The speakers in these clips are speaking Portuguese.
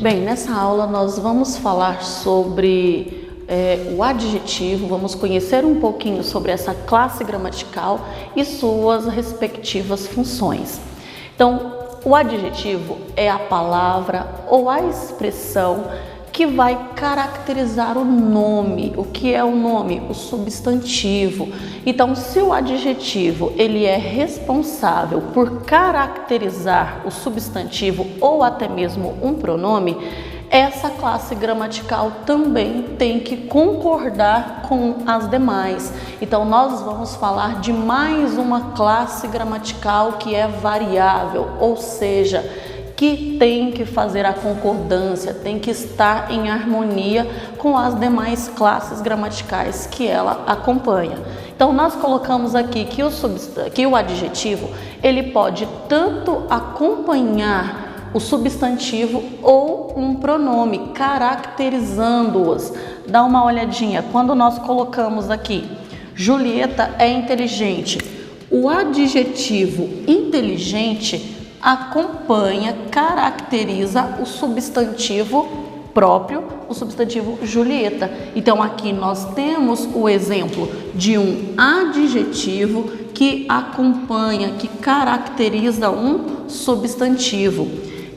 Bem, nessa aula nós vamos falar sobre o adjetivo, vamos conhecer um pouquinho sobre essa classe gramatical e suas respectivas funções. Então, o adjetivo é a palavra ou a expressão que vai caracterizar o nome. O que é o nome? O substantivo. Então, se o adjetivo ele é responsável por caracterizar o substantivo ou até mesmo um pronome, essa classe gramatical também tem que concordar com as demais. Então, nós vamos falar de mais uma classe gramatical que é variável, ou seja, que tem que fazer a concordância, tem que estar em harmonia com as demais classes gramaticais que ela acompanha. Então, nós colocamos aqui que o adjetivo ele pode tanto acompanhar o substantivo ou um pronome, caracterizando-os. Dá uma olhadinha, quando nós colocamos aqui, Julieta é inteligente, o adjetivo inteligente acompanha, caracteriza o substantivo próprio, o substantivo Julieta. Então, aqui nós temos o exemplo de um adjetivo que acompanha, que caracteriza um substantivo.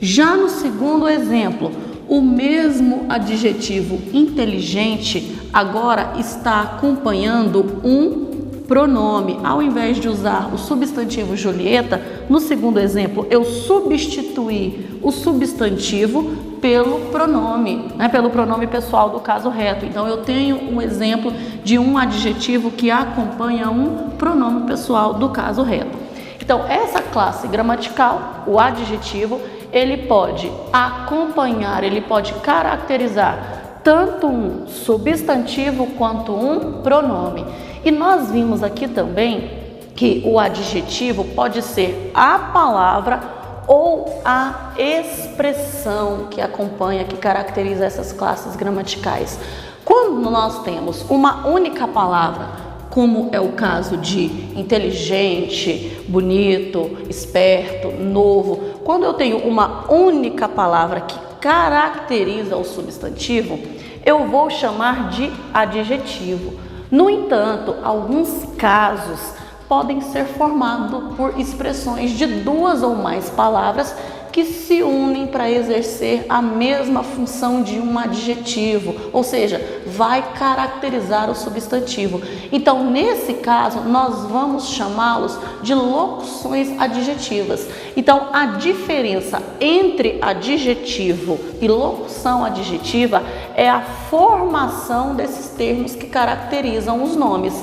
Já no segundo exemplo, o mesmo adjetivo inteligente agora está acompanhando um pronome. Ao invés de usar o substantivo Julieta, no segundo exemplo, eu substituí o substantivo pelo pronome, pelo pronome pessoal do caso reto. Então, eu tenho um exemplo de um adjetivo que acompanha um pronome pessoal do caso reto. Então, essa classe gramatical, o adjetivo, ele pode acompanhar, ele pode caracterizar tanto um substantivo quanto um pronome. E nós vimos aqui também que o adjetivo pode ser a palavra ou a expressão que acompanha, que caracteriza essas classes gramaticais. Quando nós temos uma única palavra, como é o caso de inteligente, bonito, esperto, novo, quando eu tenho uma única palavra que caracteriza o substantivo, eu vou chamar de adjetivo. No entanto, alguns casos podem ser formados por expressões de duas ou mais palavras que se unem para exercer a mesma função de um adjetivo, ou seja, vai caracterizar o substantivo. Então, nesse caso, nós vamos chamá-los de locuções adjetivas. Então, a diferença entre adjetivo e locução adjetiva é a formação desses termos que caracterizam os nomes.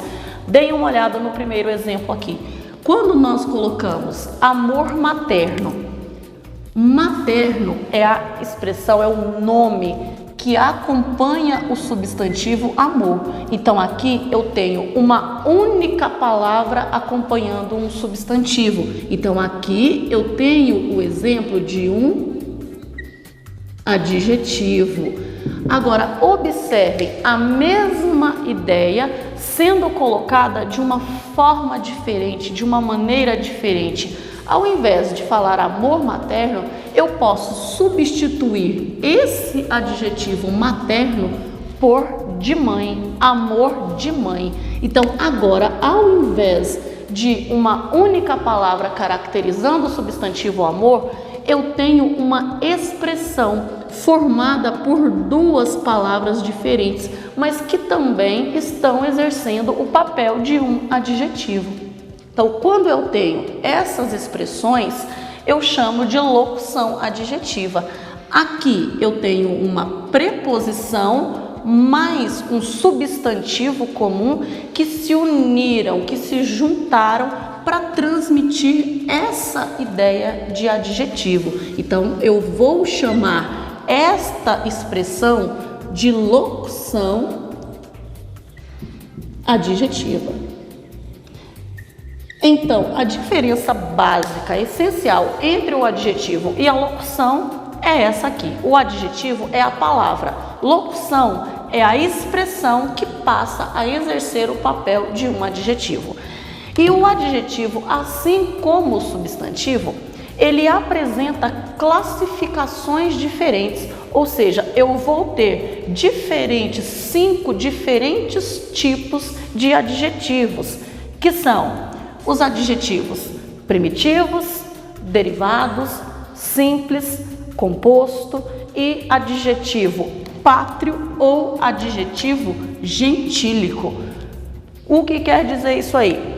Deem uma olhada no primeiro exemplo aqui. Quando nós colocamos amor materno, materno é a expressão, é o nome que acompanha o substantivo amor. Então, aqui eu tenho uma única palavra acompanhando um substantivo. Então, aqui eu tenho o exemplo de um adjetivo. Agora, observem a mesma ideia sendo colocada de uma forma diferente, de uma maneira diferente. Ao invés de falar amor materno, eu posso substituir esse adjetivo materno por de mãe, amor de mãe. Então, agora, ao invés de uma única palavra caracterizando o substantivo amor, eu tenho uma expressão formada por duas palavras diferentes, mas que também estão exercendo o papel de um adjetivo. Então, quando eu tenho essas expressões, eu chamo de locução adjetiva. Aqui eu tenho uma preposição mais um substantivo comum que se uniram, que se juntaram para transmitir essa ideia de adjetivo. Então, eu vou chamar esta expressão de locução adjetiva. Então, a diferença básica, essencial entre o adjetivo e a locução é essa aqui. O adjetivo é a palavra, locução é a expressão que passa a exercer o papel de um adjetivo. E o adjetivo, assim como o substantivo, ele apresenta classificações diferentes, ou seja, eu vou ter 5 diferentes tipos de adjetivos, que são os adjetivos primitivos, derivados, simples, composto e adjetivo pátrio ou adjetivo gentílico. O que quer dizer isso aí?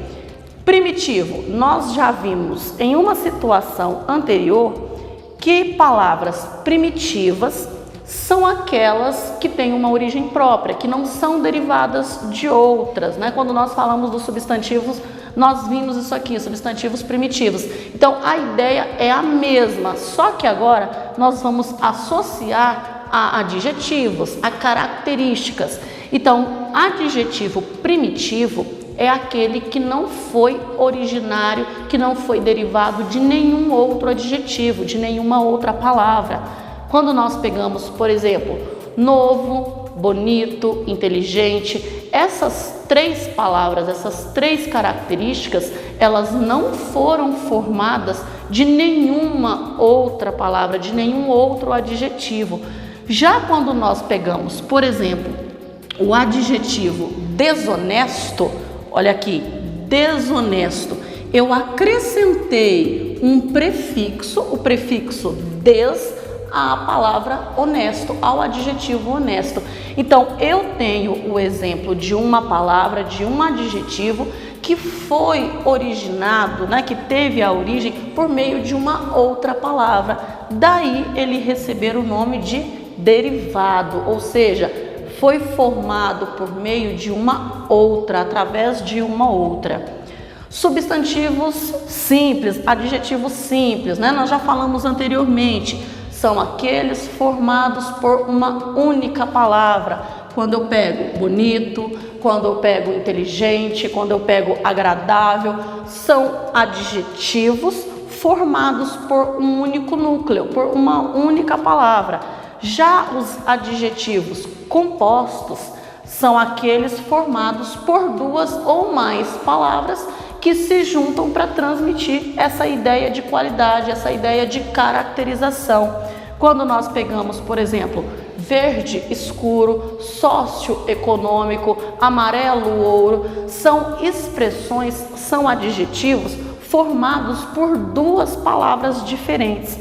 Primitivo, nós já vimos em uma situação anterior que palavras primitivas são aquelas que têm uma origem própria, que não são derivadas de outras, né? Quando nós falamos dos substantivos, nós vimos isso aqui, substantivos primitivos. Então, a ideia é a mesma, só que agora nós vamos associar a adjetivos, a características. Então, adjetivo primitivo é aquele que não foi originário, que não foi derivado de nenhum outro adjetivo, de nenhuma outra palavra. Quando nós pegamos, por exemplo, novo, bonito, inteligente, essas 3 palavras, essas 3 características, elas não foram formadas de nenhuma outra palavra, de nenhum outro adjetivo. Já quando nós pegamos, por exemplo, o adjetivo desonesto, olha aqui, desonesto, eu acrescentei um prefixo, o prefixo des, à palavra honesto, ao adjetivo honesto. Então, eu tenho o exemplo de uma palavra, de um adjetivo que foi originado, né, que teve a origem por meio de uma outra palavra. Daí ele receber o nome de derivado, ou seja, foi formado por meio de uma outra, através de uma outra. Substantivos simples, adjetivos simples, né? Nós já falamos anteriormente, são aqueles formados por uma única palavra. Quando eu pego bonito, quando eu pego inteligente, quando eu pego agradável, são adjetivos formados por um único núcleo, por uma única palavra. Já os adjetivos compostos são aqueles formados por 2 ou mais palavras que se juntam para transmitir essa ideia de qualidade, essa ideia de caracterização. Quando nós pegamos, por exemplo, verde escuro, socioeconômico, amarelo ouro, são expressões, são adjetivos formados por 2 palavras diferentes.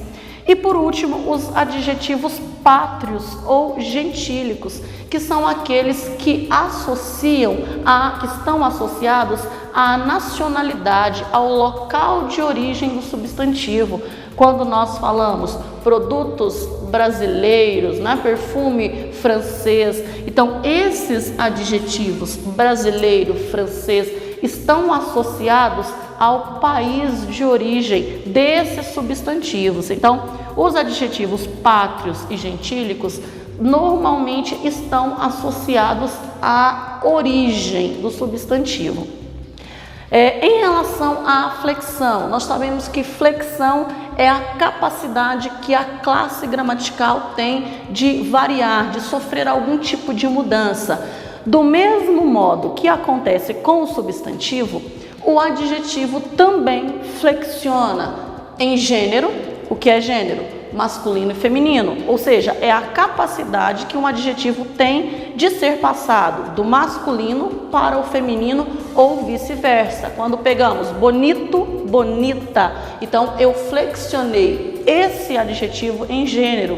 E por último, os adjetivos pátrios ou gentílicos, que são aqueles que estão associados à nacionalidade, ao local de origem do substantivo. Quando nós falamos produtos brasileiros, né, perfume francês, então esses adjetivos brasileiro, francês, estão associados ao país de origem desses substantivos. Então, os adjetivos pátrios e gentílicos normalmente estão associados à origem do substantivo. Em relação à flexão, nós sabemos que flexão é a capacidade que a classe gramatical tem de variar, de sofrer algum tipo de mudança. Do mesmo modo que acontece com o substantivo, o adjetivo também flexiona em gênero. O que é gênero? Masculino e feminino, ou seja, é a capacidade que um adjetivo tem de ser passado do masculino para o feminino ou vice-versa. Quando pegamos bonito, bonita, então eu flexionei esse adjetivo em gênero.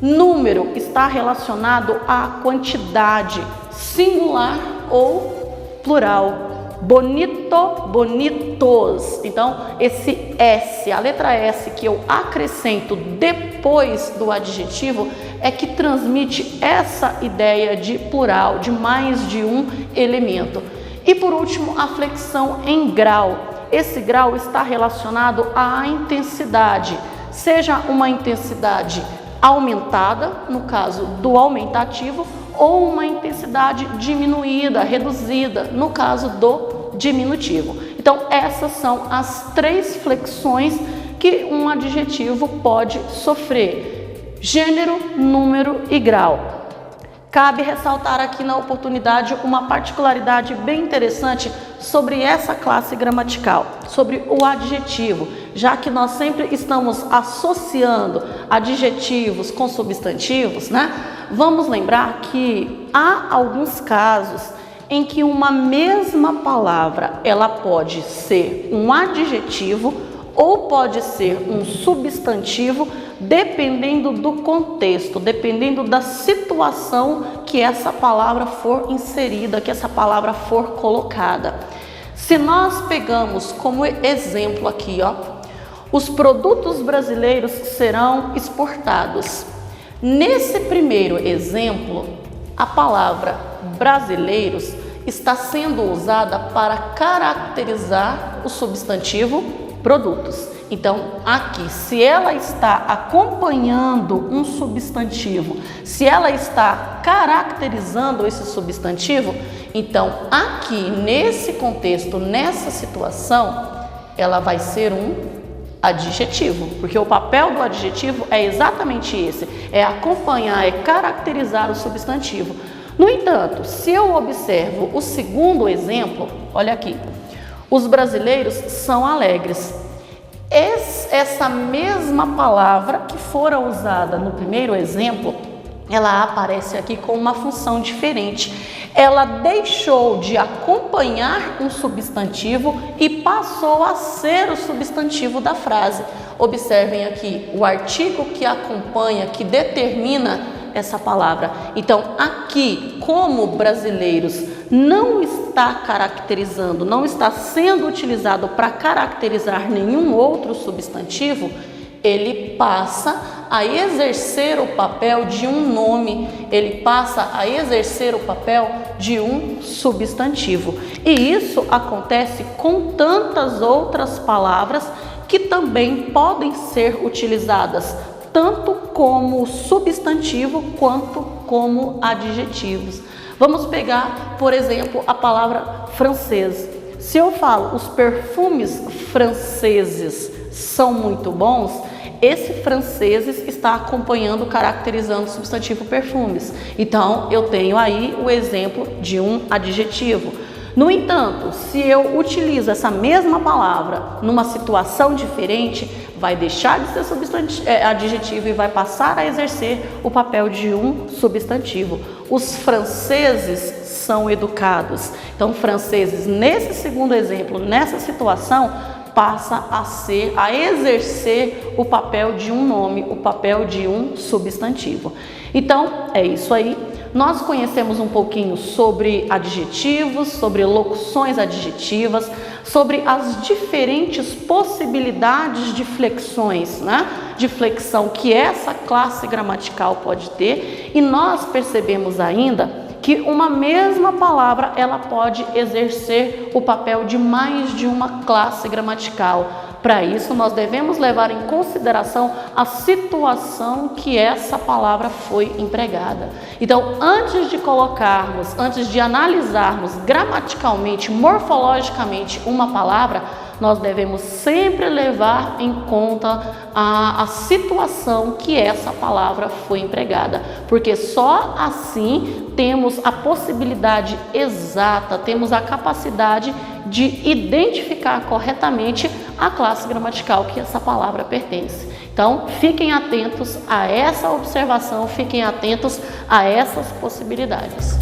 Número está relacionado à quantidade, singular ou plural. Bonito, bonitos. Então, esse S, a letra S que eu acrescento depois do adjetivo é que transmite essa ideia de plural, de mais de um elemento. E por último, a flexão em grau. Esse grau está relacionado à intensidade, seja uma intensidade aumentada, no caso do aumentativo, ou uma intensidade diminuída, reduzida, no caso do diminutivo. Então, essas são as 3 flexões que um adjetivo pode sofrer: gênero, número e grau. Cabe ressaltar aqui na oportunidade uma particularidade bem interessante sobre essa classe gramatical, sobre o adjetivo, já que nós sempre estamos associando adjetivos com substantivos, né? Vamos lembrar que há alguns casos em que uma mesma palavra ela pode ser um adjetivo ou pode ser um substantivo, dependendo do contexto, dependendo da situação que essa palavra for inserida, que essa palavra for colocada. Se nós pegamos como exemplo aqui, ó, os produtos brasileiros serão exportados. Nesse primeiro exemplo, a palavra brasileiros está sendo usada para caracterizar o substantivo produtos. Então, aqui, se ela está acompanhando um substantivo, se ela está caracterizando esse substantivo, então, aqui, nesse contexto, nessa situação, ela vai ser um adjetivo, porque o papel do adjetivo é exatamente esse, é acompanhar, é caracterizar o substantivo. No entanto, se eu observo o segundo exemplo, olha aqui, os brasileiros são alegres. Essa mesma palavra que fora usada no primeiro exemplo, ela aparece aqui com uma função diferente. Ela deixou de acompanhar um substantivo e passou a ser o substantivo da frase. Observem aqui o artigo que acompanha, que determina essa palavra. Então, aqui, como brasileiros não está caracterizando, não está sendo utilizado para caracterizar nenhum outro substantivo, ele passa a exercer o papel de um nome, ele passa a exercer o papel de um substantivo. E isso acontece com tantas outras palavras que também podem ser utilizadas tanto como substantivo quanto como adjetivos. Vamos pegar, por exemplo, a palavra francês. Se eu falo os perfumes franceses são muito bons, esse franceses está acompanhando, caracterizando o substantivo perfumes. Então, eu tenho aí o exemplo de um adjetivo. No entanto, se eu utilizo essa mesma palavra numa situação diferente, vai deixar de ser adjetivo e vai passar a exercer o papel de um substantivo. Os franceses são educados. Então, franceses, nesse segundo exemplo, nessa situação, passa a exercer o papel de um nome, o papel de um substantivo. Então, é isso aí. Nós conhecemos um pouquinho sobre adjetivos, sobre locuções adjetivas, sobre as diferentes possibilidades de flexões, né? De flexão que essa classe gramatical pode ter, e nós percebemos ainda que uma mesma palavra ela pode exercer o papel de mais de uma classe gramatical. Para isso, nós devemos levar em consideração a situação que essa palavra foi empregada. Então, antes de analisarmos gramaticalmente, morfologicamente uma palavra, nós devemos sempre levar em conta a situação que essa palavra foi empregada, porque só assim temos a possibilidade exata, temos a capacidade de identificar corretamente a classe gramatical que essa palavra pertence. Então, fiquem atentos a essa observação, fiquem atentos a essas possibilidades.